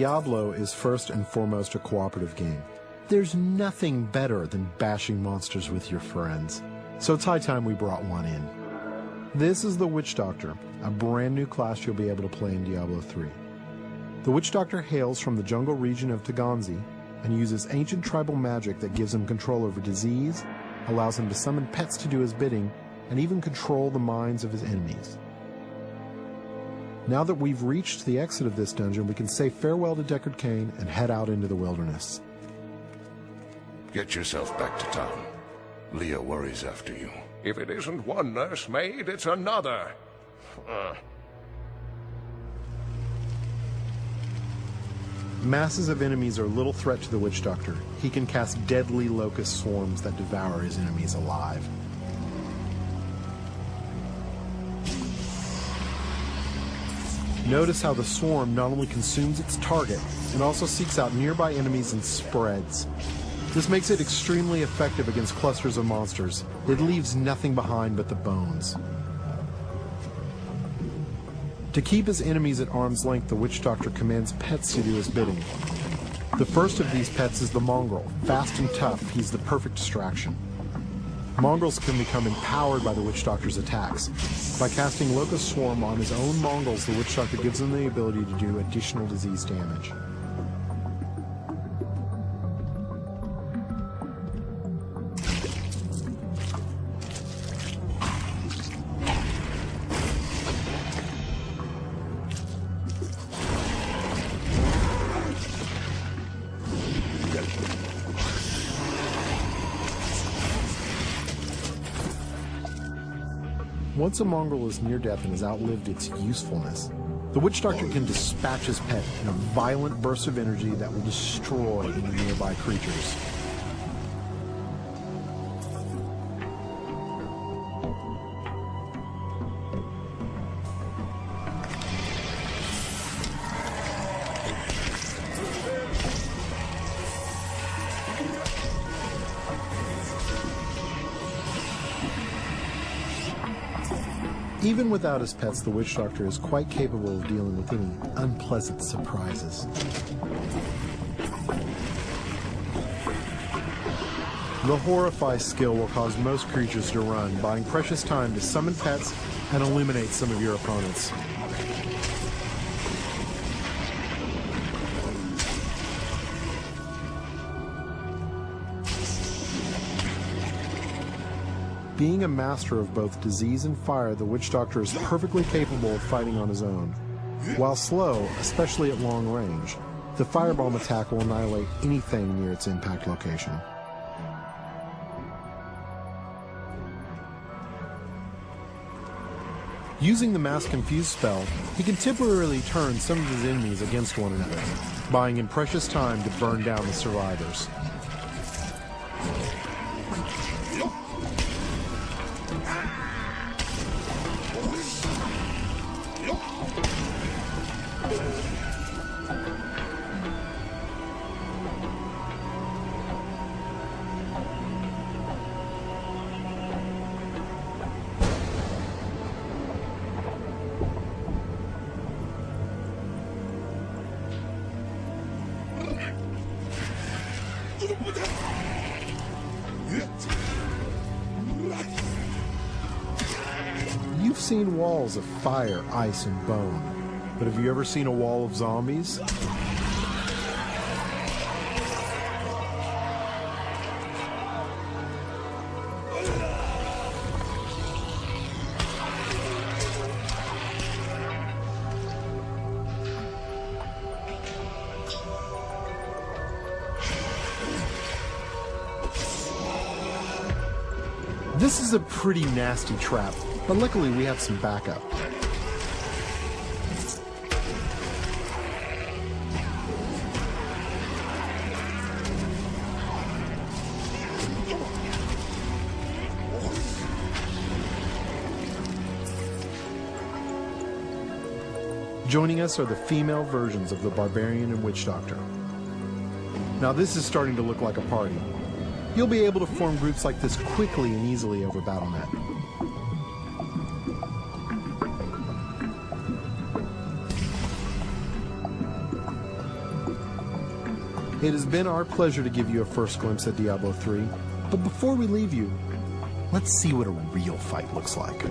Diablo is first and foremost a cooperative game. There's nothing better than bashing monsters with your friends. So it's high time we brought one in. This is the Witch Doctor, a brand new class you'll be able to play in Diablo 3. The Witch Doctor hails from the jungle region of Taganzi and uses ancient tribal magic that gives him control over disease, allows him to summon pets to do his bidding, and even control the minds of his enemies. Now that we've reached the exit of this dungeon, we can say farewell to Deckard Cain and head out into the wilderness. Get yourself back to town. Leah worries after you. If it isn't one nursemaid, it's another. Masses of enemies are little threat to the Witch Doctor. He can cast deadly locust swarms that devour his enemies alive. Notice how the swarm not only consumes its target, it also seeks out nearby enemies and spreads. This makes it extremely effective against clusters of monsters. It leaves nothing behind but the bones. To keep his enemies at arm's length, the Witch Doctor commands pets to do his bidding. The first of these pets is the mongrel. Fast and tough, he's the perfect distraction. Mongrels can become empowered by the Witch Doctor's attacks. By casting Locust Swarm on his own mongrels, the Witch Doctor gives them the ability to do additional disease damage. Once a mongrel is near death and has outlived its usefulness, the Witch Doctor can dispatch his pet in a violent burst of energy that will destroy any nearby creatures. Even without his pets, the Witch Doctor is quite capable of dealing with any unpleasant surprises. The Horrify skill will cause most creatures to run, buying precious time to summon pets and eliminate some of your opponents. Being a master of both disease and fire, the Witch Doctor is perfectly capable of fighting on his own. While slow, especially at long range, the firebomb attack will annihilate anything near its impact location. Using the Mass Confuse spell, he can temporarily turn some of his enemies against one another, buying him precious time to burn down the survivors. You've seen walls of fire, ice, and bone, but have you ever seen a wall of zombies? This is a pretty nasty trap, but luckily we have some backup. Joining us are the female versions of the Barbarian and Witch Doctor. Now this is starting to look like a party. You'll be able to form groups like this quickly and easily over Battle.net. It has been our pleasure to give you a first glimpse at Diablo 3, but before we leave you, let's see what a real fight looks like.